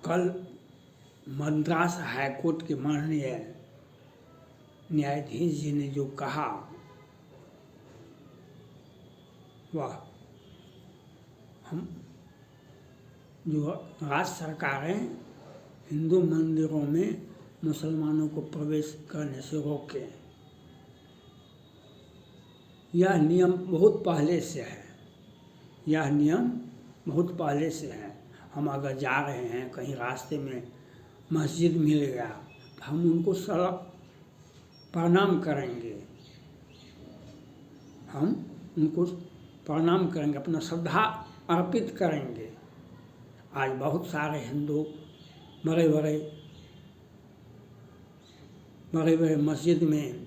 कल मद्रास हाईकोर्ट के माननीय न्यायाधीश जी ने जो कहा वह हम जो राज्य सरकारें हिंदू मंदिरों में मुसलमानों को प्रवेश करने से रोकें, यह नियम बहुत पहले से है। यह नियम बहुत पहले से है। हम अगर जा रहे हैं कहीं रास्ते में मस्जिद मिल गया तो हम उनको प्रणाम करेंगे, हम उनको प्रणाम करेंगे, अपना श्रद्धा अर्पित करेंगे। आज बहुत सारे हिंदू बड़े बड़े मस्जिद में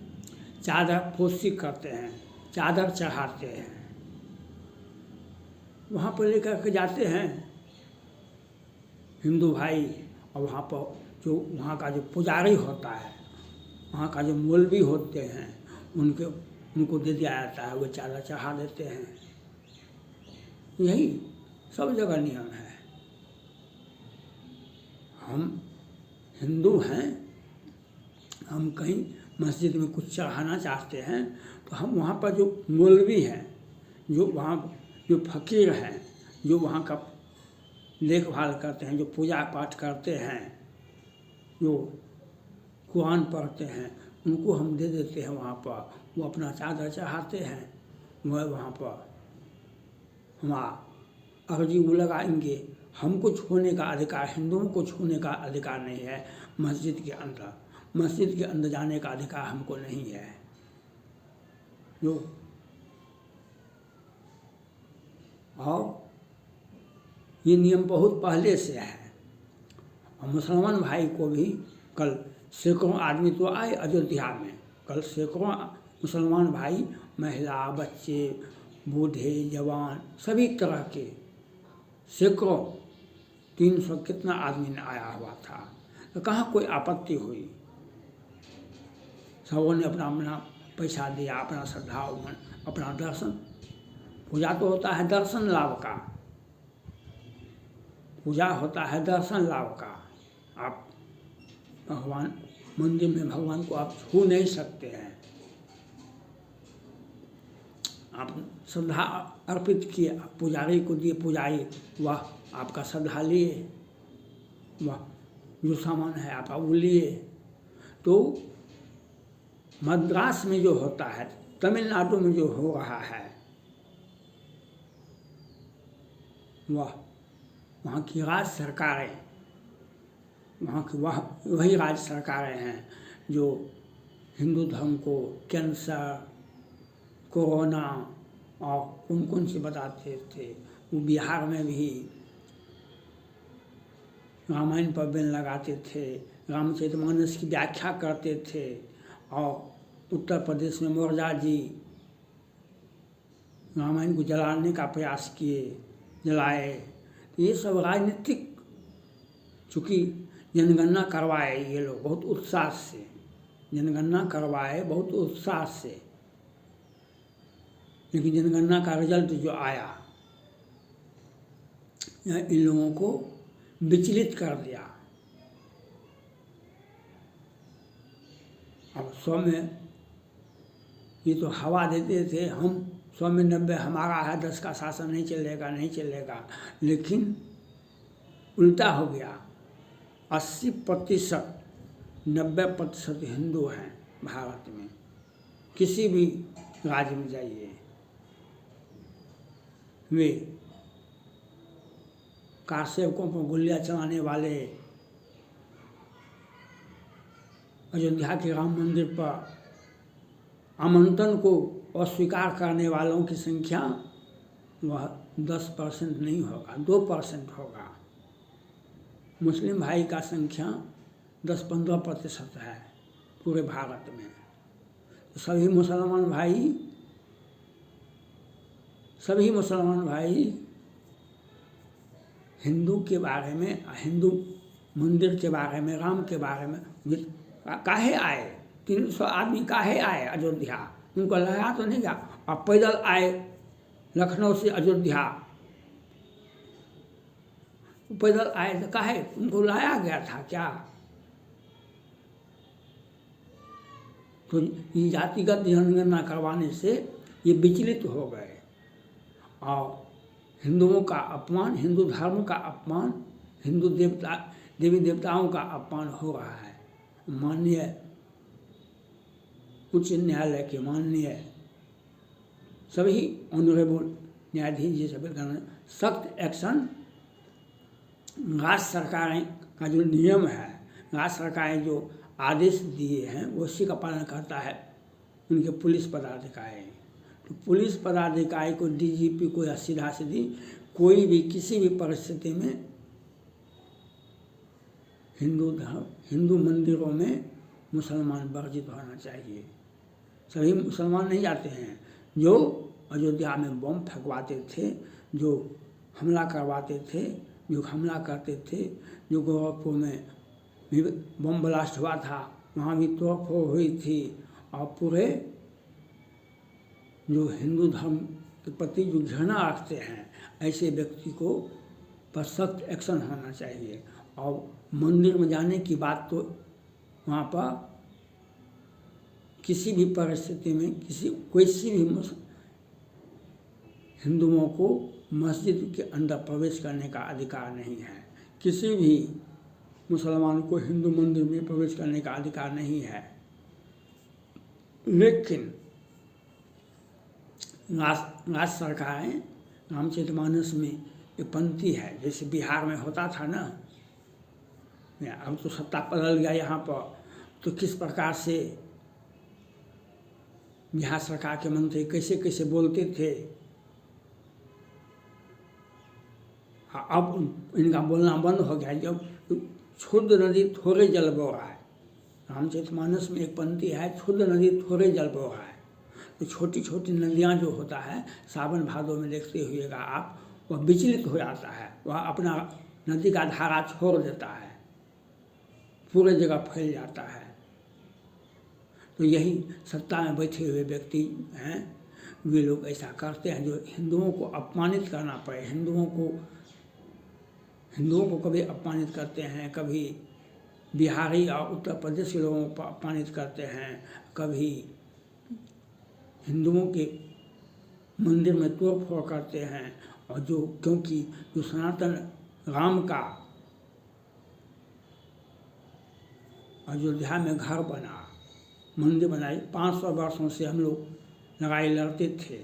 चादर पोशी करते हैं, चादर चढ़ाते हैं, वहाँ पर लेकर के जाते हैं हिंदू भाई। और वहाँ पर जो वहाँ का जो पुजारी होता है, वहाँ का जो मौलवी होते हैं, उनको दे दिया जाता है, वो चादर चढ़ा देते हैं। यही सब जगह नियम है। हम हिंदू हैं, हम कहीं मस्जिद में कुछ चढ़ाना चाहते हैं तो हम वहाँ पर जो मौलवी हैं, जो वहाँ जो फ़कीर हैं, जो वहाँ का देखभाल करते हैं, जो पूजा पाठ करते हैं, जो कुरान पढ़ते हैं, उनको हम दे देते हैं वहाँ पर। वो अपना चादर चढ़ाते हैं, वह वहाँ पर हमारा अर्जी वो लगाएंगे। हमको छूने का अधिकार, हिंदुओं को छूने का अधिकार नहीं है मस्जिद के अंदर। मस्जिद के अंदर जाने का अधिकार हमको नहीं है। जो और ये नियम बहुत पहले से है। और मुसलमान भाई को भी कल सैकड़ों आदमी तो आए अयोध्या में। कल सैकड़ों मुसलमान भाई, महिला, बच्चे, बूढ़े, जवान, सभी तरह के सैकड़ों 300 कितना आदमी ने आया हुआ था। तो कहाँ कोई आपत्ति हुई। सबों ने अपना अपना पैसा दिया, अपना श्रद्धा, अपना दर्शन। पूजा तो होता है दर्शन लाभ का, पूजा होता है दर्शन लाभ का। आप भगवान मंदिर में भगवान को आप छू नहीं सकते हैं। आप श्रद्धा अर्पित किए, पुजारी को दिए, पुजारी वह आपका श्रद्धा लिए, वह जो सामान है आप वो लिए। तो मद्रास में जो होता है, तमिलनाडु में जो हो रहा है, वहाँ की राज्य सरकारें, वहाँ की वही राज्य सरकारें हैं जो हिंदू धर्म को कैंसर, कोरोना और कौन से बताते थे। वो बिहार में भी रामायण पर बैन लगाते थे, रामचरितमानस की व्याख्या करते थे। और उत्तर प्रदेश में मोर्जा जी रामायण को जलाने का प्रयास किए, जलाए। तो ये सब राजनीतिक, चूँकि जनगणना करवाए ये लोग बहुत उत्साह से, जनगणना करवाए बहुत उत्साह से, लेकिन जनगणना का रिजल्ट जो आया इन लोगों को विचलित कर दिया। अब 100 में ये तो हवा देते थे, हम 100 में 90 हमारा है, 10 का शासन नहीं चलेगा। लेकिन उल्टा हो गया। 80%, 90% हिंदू हैं भारत में। किसी भी राज्य में जाइए, वे कारसेवकों पर गोलियां चलाने वाले, अयोध्या के राम मंदिर पर आमंत्रण को अस्वीकार करने वालों की संख्या वह 10% नहीं होगा, 2% होगा। मुस्लिम भाई का संख्या 10-15% है पूरे भारत में। तो सभी मुसलमान भाई हिंदू के बारे में, हिंदू मंदिर के बारे में, राम के बारे में काहे आए। 300 आदमी काहे आए अयोध्या, उनको लगा तो नहीं गया। और पैदल आए लखनऊ से अयोध्या, पैदल आए तो काहे उनको लाया गया था क्या? तो ये जातिगत जनगणना करवाने से ये विचलित हो गए और हिंदुओं का अपमान, हिंदू धर्म का अपमान, हिंदू देवी देवताओं का अपमान हो रहा है। माननीय उच्च न्यायालय के माननीय सभी ऑनरेबल न्यायाधीश जी सभी सख्त एक्शन, राज्य सरकारें का जो नियम है, राज्य सरकारें जो आदेश दिए हैं उसी का पालन करता है उनके पुलिस पदाधिकारी। तो पुलिस पदाधिकारी को, डीजीपी को या सीधा सीधी कोई भी किसी भी परिस्थिति में हिंदू मंदिरों में मुसलमान वर्जित होना चाहिए। सभी मुसलमान नहीं जाते हैं। जो अयोध्या में बम फेंकवाते थे, जो हमला करवाते थे, जो हमला करते थे, जो गोरखपुर में भी बम ब्लास्ट हुआ था, वहाँ भी तोड़फोड़ हुई थी और पूरे जो हिंदू धर्म के प्रति जो घृणा रखते हैं ऐसे व्यक्ति को पर सख्त एक्शन होना चाहिए। और मंदिर में जाने की बात तो वहाँ पर किसी भी परिस्थिति में किसी भी हिंदुओं को मस्जिद के अंदर प्रवेश करने का अधिकार नहीं है। किसी भी मुसलमान को हिंदू मंदिर में प्रवेश करने का अधिकार नहीं है। लेकिन राज्य सरकारें, रामचरितमानस में एक पंक्ति है, जैसे बिहार में होता था ना, अब तो सत्ता बदल गया यहाँ पर, तो किस प्रकार से बिहार सरकार के मंत्री कैसे कैसे बोलते थे। अब इनका बोलना बंद हो गया। जब क्षुद्र नदी थोड़े जल बह रहा है, रामचरितमानस में एक पंक्ति है, क्षुद्र नदी थोड़े जल बह रहा है। तो छोटी छोटी नदियाँ जो होता है सावन भादों में देखते हुएगा आप, वह विचलित हो जाता है, वह अपना नदी का धारा छोड़ देता है, पूरे जगह फैल जाता है। तो यही सत्ता में बैठे हुए व्यक्ति हैं, वे लोग ऐसा करते हैं जो हिंदुओं को अपमानित करना पड़े। हिंदुओं को कभी अपमानित करते हैं, कभी बिहारी और उत्तर प्रदेश के लोगों को अपमानित करते हैं, कभी हिंदुओं के मंदिर में तोड़फोड़ करते हैं। और जो क्योंकि जो सनातन राम का अयोध्या में घर बना, मंदिर बनाई, 500 वर्षों से हम लोग लड़ाई लड़ते थे,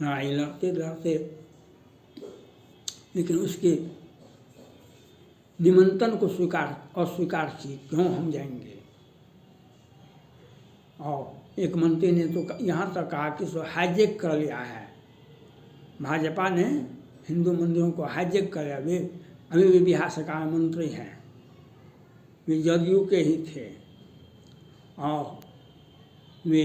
लड़ाई लड़ते लेकिन उसके निमंत्रण को अस्वीकार किए, क्यों हम जाएंगे। और एक मंत्री ने तो यहाँ तक कहा कि इसको हाईजैक कर लिया है, भाजपा ने हिंदू मंदिरों को हाईजैक कर लिया। वे अभी भी बिहार सरकार में मंत्री हैं, वे जदयू के ही थे और वे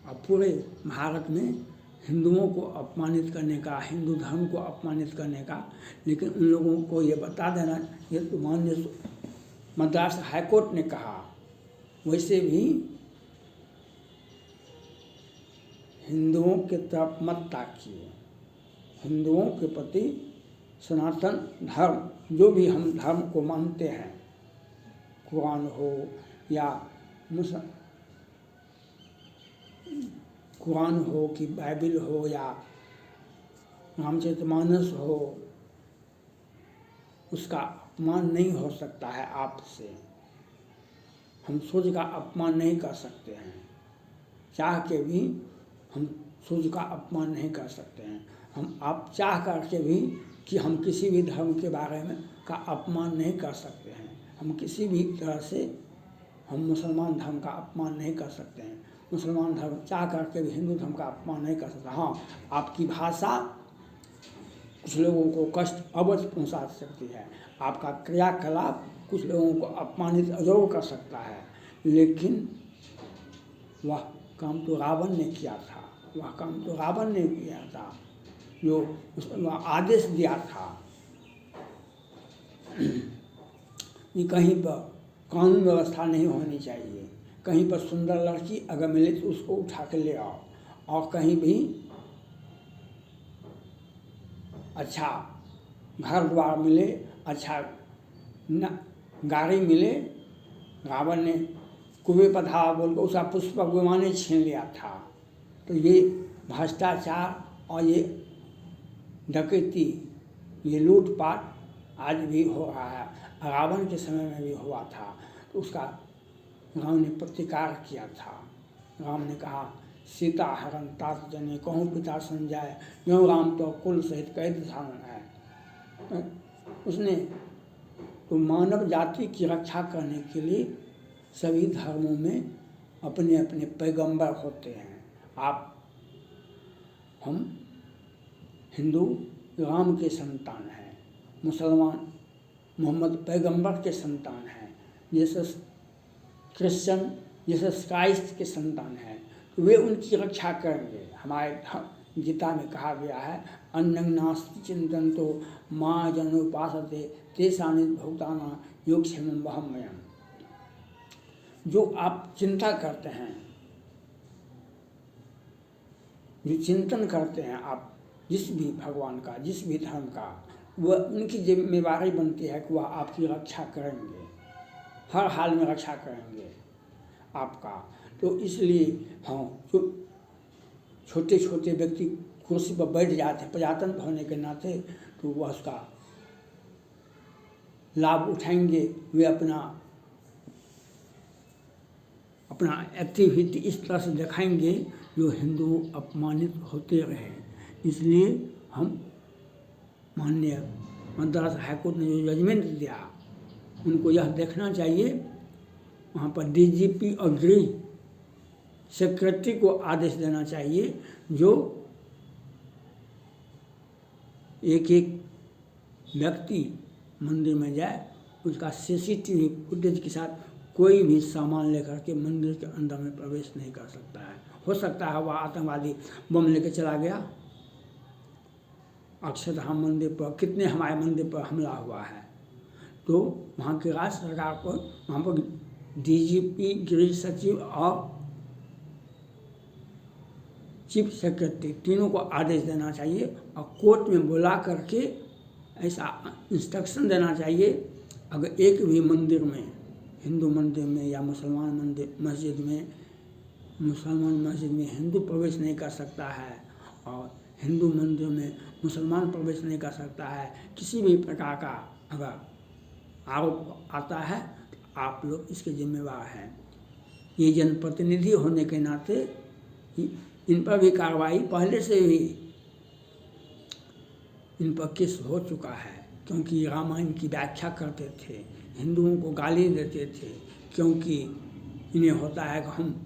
अब पूरे भारत में हिंदुओं को अपमानित करने का, हिंदू धर्म को अपमानित करने का। लेकिन उन लोगों को ये बता देना, ये तो माननीय मद्रास हाईकोर्ट ने कहा, वैसे भी हिंदुओं के तरफ मत ताकिए। हिंदुओं के प्रति सनातन धर्म, जो भी हम धर्म को मानते हैं, कुरान हो या कुरान हो कि बाइबिल हो या रामचरितमानस हो, उसका अपमान नहीं हो सकता है आपसे। हम सूर्य का अपमान नहीं कर सकते हैं, चाह के भी हम सूर्य का अपमान नहीं कर सकते हैं। हम आप चाह करके भी कि हम किसी भी धर्म के बारे में का अपमान नहीं कर सकते हैं। हम किसी भी तरह से हम मुसलमान धर्म का अपमान नहीं कर सकते हैं। मुसलमान धर्म चाह करके भी हिंदू धर्म का अपमान नहीं कर सकता। हाँ, आपकी भाषा कुछ लोगों को कष्ट अवश्य पहुंचा सकती है, आपका क्रियाकलाप कुछ लोगों को अपमानित जरूर कर सकता है, लेकिन वह काम तो रावण ने किया था, वह काम तो रावण ने किया था, जो उसने आदेश दिया था कि कहीं पर कानून व्यवस्था नहीं होनी चाहिए, कहीं पर सुंदर लड़की अगर मिले तो उसको उठा के ले आओ, और कहीं भी अच्छा घर द्वार मिले, अच्छा न गाड़ी मिले। रावण ने कुबेर पधारा बोल कर उसका पुष्पक विमान छीन लिया था। तो ये भ्रष्टाचार और ये डकैती, ये लूटपाट आज भी हो रहा है। रावण के समय में भी हुआ था, तो उसका राम ने प्रतिकार किया था। राम ने कहा, सीता हरण तात जने कहूँ पिता संजाय, जो राम तो कुल सहित कैद धारण है। उसने तो मानव जाति की रक्षा करने के लिए सभी धर्मों में अपने अपने पैगंबर होते हैं। हम हिंदू राम के संतान हैं, मुसलमान मोहम्मद पैगंबर के संतान हैं, जीसस क्रिश्चियन जीसस क्राइस्ट के संतान हैं, तो वे उनकी रक्षा करेंगे। हमारे गीता में कहा गया है, अन्नं नास्ति चिंतन्तो मां जनोपासते तेषां भूतानां योगक्षेमं वहाम्यहम्। जो आप चिंता करते हैं, जो चिंतन करते हैं आप जिस भी भगवान का, जिस भी धर्म का, वह उनकी जिम्मेवारी बनती है कि वह आपकी रक्षा करेंगे, हर हाल में रक्षा करेंगे आपका। तो इसलिए हाँ, जो छोटे छोटे व्यक्ति कुर्सी पर बैठ जाते हैं प्रजातंत्र होने के नाते, तो वह उसका लाभ उठाएंगे। वे अपना एक्टिविटी इस तरह से दिखाएंगे जो हिंदू अपमानित होते रहे। इसलिए हम माननीय मद्रास हाईकोर्ट ने जो जजमेंट दिया, उनको यह देखना चाहिए, वहाँ पर डीजीपी और गृह सेक्रेटरी को आदेश देना चाहिए, जो एक एक व्यक्ति मंदिर में जाए, उसका सीसीटीवी फुटेज के साथ कोई भी सामान लेकर के मंदिर के अंदर में प्रवेश नहीं कर सकता है। हो सकता है वह आतंकवादी बम लेकर चला गया। अक्षरधाम मंदिर पर कितने हमारे मंदिर पर हमला हुआ है, तो वहाँ की राज्य सरकार को वहाँ पर डीजीपी, गृह सचिव और चीफ सेक्रेटरी तीनों को आदेश देना चाहिए और कोर्ट में बुला करके ऐसा इंस्ट्रक्शन देना चाहिए, अगर एक भी मंदिर में, हिंदू मंदिर में या मुसलमान मंदिर मस्जिद में, मुसलमान मस्जिद में हिंदू प्रवेश नहीं कर सकता है और हिंदू मंदिर में मुसलमान प्रवेश नहीं कर सकता है, किसी भी प्रकार का अगर आरोप आता है तो आप लोग इसके जिम्मेवार हैं। ये जनप्रतिनिधि होने के नाते इन पर भी कार्रवाई पहले से ही इन पर केस हो चुका है, क्योंकि रामायण की व्याख्या करते थे, हिंदुओं को गाली देते थे, क्योंकि इन्हें होता है कि हम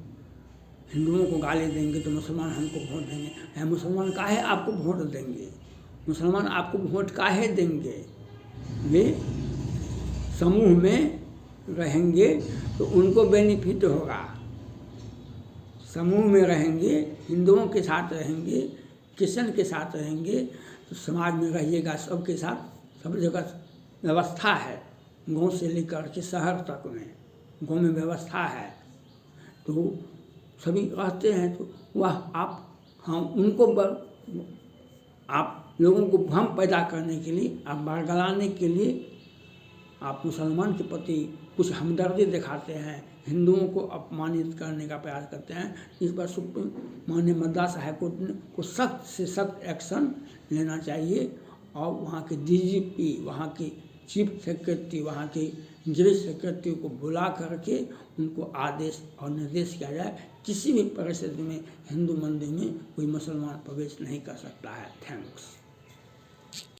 हिंदुओं को गाली देंगे तो मुसलमान हमको वोट देंगे। मुसलमान काहे आपको वोट देंगे, मुसलमान आपको वोट काहे देंगे? वे समूह में रहेंगे तो उनको बेनिफिट होगा, समूह में रहेंगे, हिंदुओं के साथ रहेंगे, क्रिश्चियन के साथ रहेंगे तो समाज में रहिएगा, सबके साथ सब जगह व्यवस्था है, गांव से लेकर के शहर तक में गांव में व्यवस्था है, तो सभी रहते हैं। तो वह आप उनको आप लोगों को भ्रम पैदा करने के लिए, आप बरगलाने के लिए आप मुसलमान के प्रति कुछ हमदर्दी दिखाते हैं, हिंदुओं को अपमानित करने का प्रयास करते हैं। इस पर सुप्रीम माननीय मद्रास हाईकोर्ट को सख्त से सख्त एक्शन लेना चाहिए और वहाँ के डीजीपी, वहाँ के चीफ सेक्रेटरी, वहाँ के गृह सेक्रेटरी को बुला करके उनको आदेश और निर्देश किया जाए, किसी भी परिस्थिति में हिंदू मंदिर में कोई मुसलमान प्रवेश नहीं कर सकता है। थैंक्स।